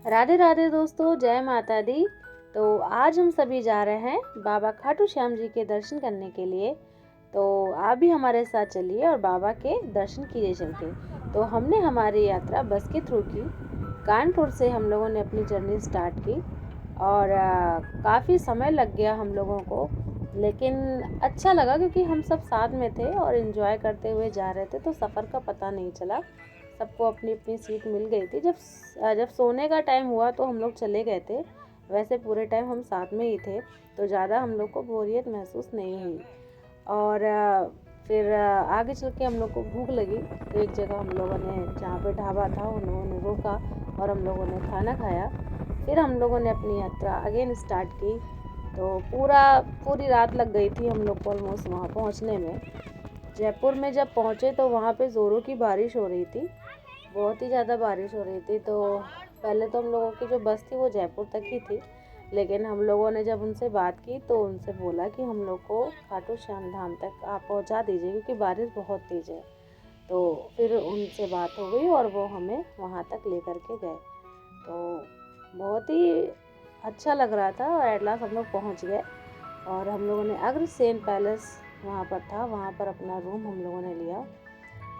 राधे राधे दोस्तों, जय माता दी। तो आज हम सभी जा रहे हैं बाबा खाटू श्याम जी के दर्शन करने के लिए। तो आप भी हमारे साथ चलिए और बाबा के दर्शन कीजिए चल के। तो हमने हमारी यात्रा बस के थ्रू की। कानपुर से हम लोगों ने अपनी जर्नी स्टार्ट की और काफ़ी समय लग गया हम लोगों को, लेकिन अच्छा लगा क्योंकि हम सब साथ में थे और एंजॉय करते हुए जा रहे थे, तो सफ़र का पता नहीं चला। सबको अपनी अपनी सीट मिल गई थी। जब सोने का टाइम हुआ तो हम लोग चले गए थे। वैसे पूरे टाइम हम साथ में ही थे, तो ज़्यादा हम लोग को बोरियत महसूस नहीं हुई। और फिर आगे चल के हम लोग को भूख लगी, तो एक जगह हम लोगों ने, जहाँ पे ढाबा था, उन लोगों ने रोका और हम लोगों ने खाना खाया। फिर हम लोगों ने अपनी यात्रा अगेन स्टार्ट की। तो पूरी रात लग गई थी हम लोग को ऑलमोस्ट वहाँ पहुँचने में। जयपुर में जब पहुँचे तो वहाँ पे ज़ोरों की बारिश हो रही थी, बहुत ही ज़्यादा बारिश हो रही थी। तो पहले तो हम लोगों की जो बस थी वो जयपुर तक ही थी, लेकिन हम लोगों ने जब उनसे बात की तो उनसे बोला कि हम लोग को खाटू श्याम धाम तक आप पहुंचा दीजिए क्योंकि बारिश बहुत तेज़ है। तो फिर उनसे बात हो गई और वो हमें वहां तक लेकर के गए। तो बहुत ही अच्छा लग रहा था और एट लास्ट हम लोग पहुँच गए। और हम लोगों ने अग्रसेन पैलेस वहाँ पर था, वहाँ पर अपना रूम हम लोगों ने लिया।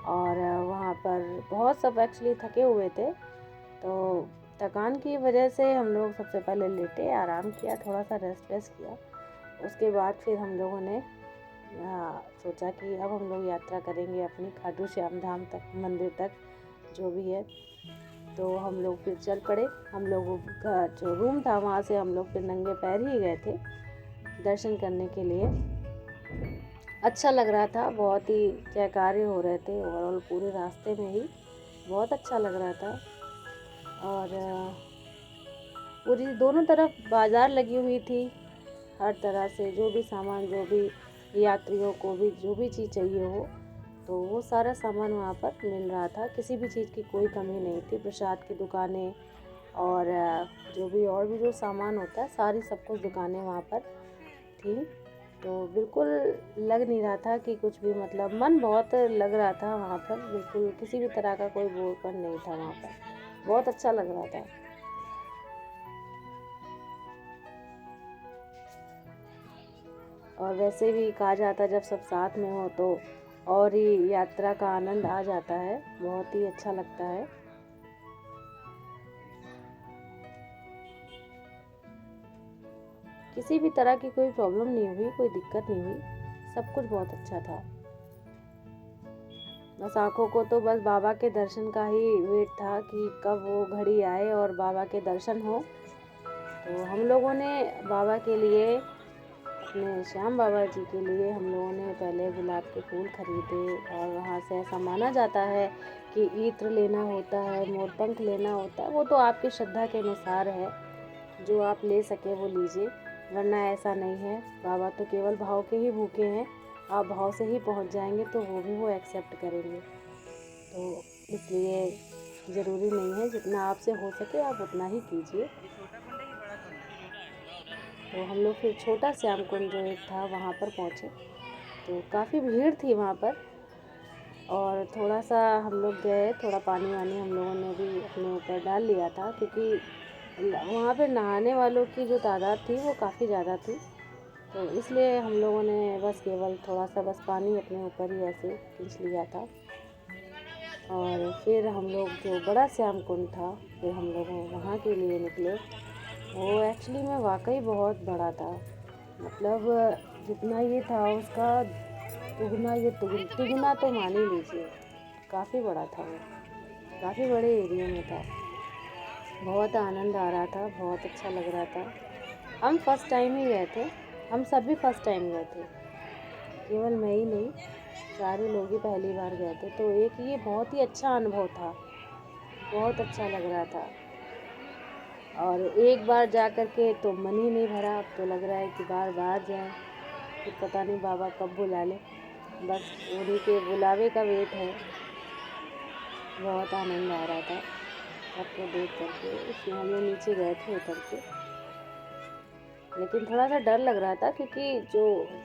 और वहाँ पर बहुत सब एक्चुअली थके हुए थे, तो थकान की वजह से हम लोग सबसे पहले लेटे, आराम किया, थोड़ा सा रेस्ट किया। उसके बाद फिर हम लोगों ने सोचा कि अब हम लोग यात्रा करेंगे अपनी खाटू श्याम धाम तक, मंदिर तक, जो भी है। तो हम लोग फिर चल पड़े। हम लोगों का जो रूम था वहाँ से हम लोग फिर नंगे पैर ही गए थे दर्शन करने के लिए। अच्छा लग रहा था, बहुत ही जयकारे हो रहे थे ओवरऑल पूरे रास्ते में ही, बहुत अच्छा लग रहा था। और पूरी दोनों तरफ बाज़ार लगी हुई थी, हर तरह से जो भी सामान, जो भी यात्रियों को भी जो भी चीज़ चाहिए हो, तो वो सारा सामान वहाँ पर मिल रहा था। किसी भी चीज़ की कोई कमी नहीं थी। प्रसाद की दुकानें और जो भी और भी जो सामान होता है, सारी सब कुछ दुकानें वहाँ पर थी। तो बिल्कुल लग नहीं रहा था कि कुछ भी, मतलब मन बहुत लग रहा था वहाँ पर। बिल्कुल किसी भी तरह का कोई बोरपन नहीं था वहाँ पर, बहुत अच्छा लग रहा था। और वैसे भी कहा जाता है जब सब साथ में हो तो और ही यात्रा का आनंद आ जाता है, बहुत ही अच्छा लगता है। किसी भी तरह की कोई प्रॉब्लम नहीं हुई, कोई दिक्कत नहीं हुई, सब कुछ बहुत अच्छा था। बस आँखों को तो बस बाबा के दर्शन का ही वेट था कि कब वो घड़ी आए और बाबा के दर्शन हो। तो हम लोगों ने बाबा के लिए, अपने श्याम बाबा जी के लिए, हम लोगों ने पहले गुलाब के फूल खरीदे। और वहाँ से ऐसा माना जाता है कि इत्र लेना होता है, मोरपंख लेना होता है, वो तो आपकी श्रद्धा के अनुसार है, जो आप ले सके वो लीजिए, वरना ऐसा नहीं है। बाबा तो केवल भाव के ही भूखे हैं, आप भाव से ही पहुंच जाएंगे तो वो भी वो एक्सेप्ट करेंगे। तो इसलिए ज़रूरी नहीं है, जितना आपसे हो सके आप उतना ही कीजिए। तो हम लोग फिर छोटा श्याम कुंड जो एक था वहाँ पर पहुँचे, तो काफ़ी भीड़ थी वहाँ पर। और थोड़ा सा हम लोग गए, थोड़ा पानी वानी हम लोगों ने भी अपने ऊपर डाल लिया था, क्योंकि वहाँ पे नहाने वालों की जो तादाद थी वो काफ़ी ज़्यादा थी। तो इसलिए हम लोगों ने बस केवल थोड़ा सा बस पानी अपने ऊपर ही ऐसे खींच लिया था। और फिर हम लोग जो बड़ा श्याम कुंड था, फिर हम लोग वहाँ के लिए निकले। वो एक्चुअली में वाकई बहुत बड़ा था, मतलब जितना ये था उसका दुगना, ये तिगुना तो मान ही लीजिए। काफ़ी बड़ा था वो, काफ़ी बड़े एरिया में था। बहुत आनंद आ रहा था, बहुत अच्छा लग रहा था। हम फर्स्ट टाइम ही गए थे, हम सभी फर्स्ट टाइम गए थे, केवल मैं ही नहीं, सारे लोग ही पहली बार गए थे। तो एक ये बहुत ही अच्छा अनुभव था, बहुत अच्छा लग रहा था। और एक बार जा कर के तो मन ही नहीं भरा, अब तो लग रहा है कि बार बार जाएं, फिर पता नहीं बाबा कब बुला ले, बस उन्हीं के बुलावे का वेट है। बहुत आनंद आ रहा था सबको देख करके। इसलिए हम लोग नीचे गए थे उतर के, लेकिन थोड़ा सा डर लग रहा था क्योंकि जो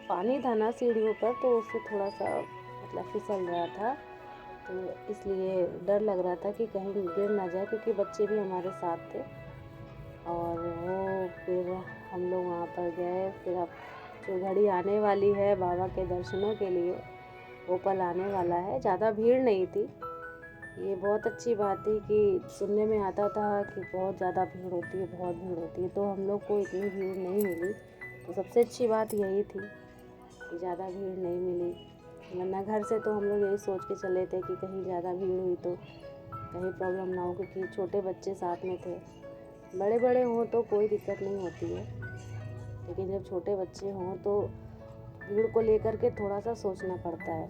पानी था ना सीढ़ियों पर, तो उससे थोड़ा सा मतलब फिसल रहा था। तो इसलिए डर लग रहा था कि कहीं गिर ना जाए, क्योंकि बच्चे भी हमारे साथ थे। और वो फिर हम लोग वहाँ पर गए। फिर अब जो घड़ी आने वाली है बाबा के दर्शनों के लिए, वो पल आने वाला है। ज़्यादा भीड़ नहीं थी, ये बहुत अच्छी बात थी कि सुनने में आता था कि बहुत ज़्यादा भीड़ होती है, बहुत भीड़ होती है, तो हम लोग को इतनी भीड़ नहीं मिली। तो सबसे अच्छी बात यही थी कि ज़्यादा भीड़ नहीं मिली, वरना घर से तो हम लोग यही सोच के चले थे कि कहीं ज़्यादा भीड़ हुई तो कहीं प्रॉब्लम ना हो, क्योंकि छोटे बच्चे साथ में थे। बड़े बड़े हों तो कोई दिक्कत नहीं होती है, लेकिन जब छोटे बच्चे हों तो भीड़ को लेकर के थोड़ा सा सोचना पड़ता है।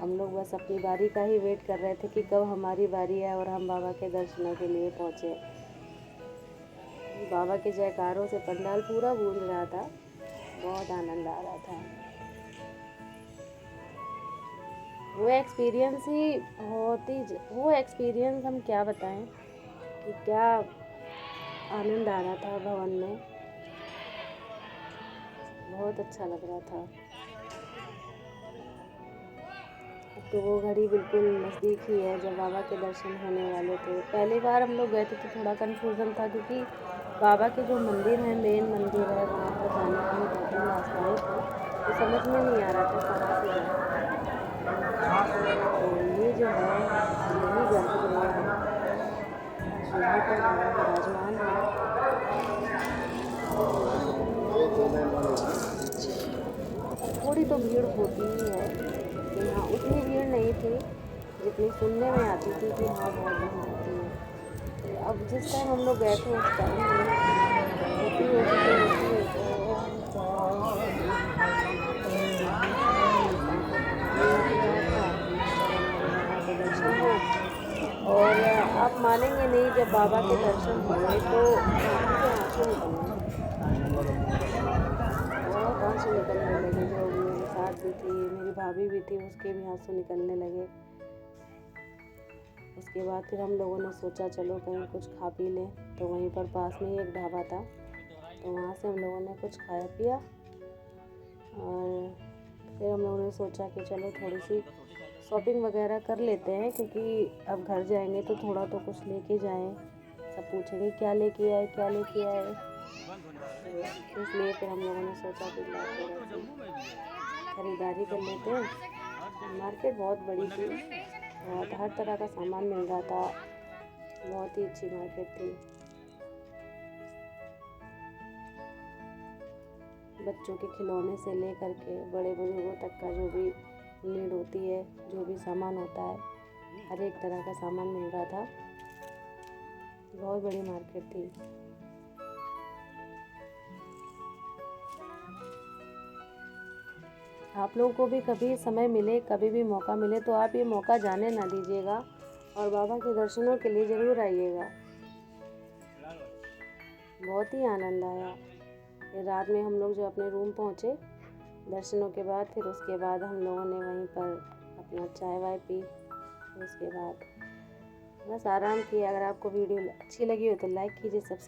हम लोग बस अपनी बारी का ही वेट कर रहे थे कि कब हमारी बारी है और हम बाबा के दर्शनों के लिए पहुँचे। बाबा के जयकारों से पंडाल पूरा गूंज रहा था, बहुत आनंद आ रहा था। वो एक्सपीरियंस हम क्या बताएं कि क्या आनंद आ रहा था भवन में, बहुत अच्छा लग रहा था। तो वो घड़ी बिल्कुल नज़दीक ही है जब बाबा के दर्शन होने वाले थे। पहली बार हम लोग गए थे तो थोड़ा कन्फ्यूज़न था, क्योंकि बाबा के जो मंदिर है, मेन मंदिर है, वहाँ पर जाने के लिए 2-3 रास्ताएँ थी, तो समझ में नहीं आ रहा था कहाँ से जाएँ। तो ये जो है यही गर्भगृह है, यहीं पर बाबा विराजमान है। थोड़ी तो भीड़ होती ही है, लेकिन हाँ उतनी भीड़ नहीं थी जितनी सुनने में आती थी कि हाँ बहुत भीड़ होती है। तो अब जिस टाइम हम लोग गए थे उस टाइम भीड़ होती तो पानी लग रहा था, तब हमारे बाबा के दर्शन हुए। और आप मानेंगे नहीं, जब बाबा के दर्शन हुए तो आँखों से आंसू निकलने लगे, बहुत आंसू निकलने लगे। जो मेरे साथ भी थी, मेरी भाभी भी थी, उसके भी आंसू निकलने लगे। उसके बाद फिर हम लोगों ने सोचा चलो कहीं कुछ खा पी लें, तो वहीं पर पास में ही एक ढाबा था, तो वहाँ से हम लोगों ने कुछ खाया पिया। और फिर हम लोगों ने सोचा कि चलो थोड़ी सी शॉपिंग वगैरह कर लेते हैं, क्योंकि अब घर जाएंगे तो थोड़ा तो कुछ लेके जाएं। सब पूछेंगे क्या लेके आए, क्या लेके आए, तो इसलिए फिर हम लोगों ने सोचा कि थोड़ा सी खरीदारी कर लेते हैं। मार्केट बहुत बड़ी थी, बहुत हर तरह का सामान मिल रहा था, बहुत ही अच्छी मार्केट थी। बच्चों के खिलौने से लेकर के बड़े बुजुर्गों तक का जो भी नीड होती है, जो भी सामान होता है, हर एक तरह का सामान मिल रहा था। बहुत बड़ी मार्केट थी। आप लोगों को भी कभी समय मिले, कभी भी मौका मिले, तो आप ये मौका जाने ना दीजिएगा और बाबा के दर्शनों के लिए ज़रूर आइएगा। बहुत ही आनंद आया। फिर रात में हम लोग जो अपने रूम पहुँचे दर्शनों के बाद, फिर उसके बाद हम लोगों ने वहीं पर अपना चाय वाय पी, उसके बाद बस आराम किया। अगर आपको वीडियो अच्छी लगी हो तो लाइक कीजिए, सब्सक्राइब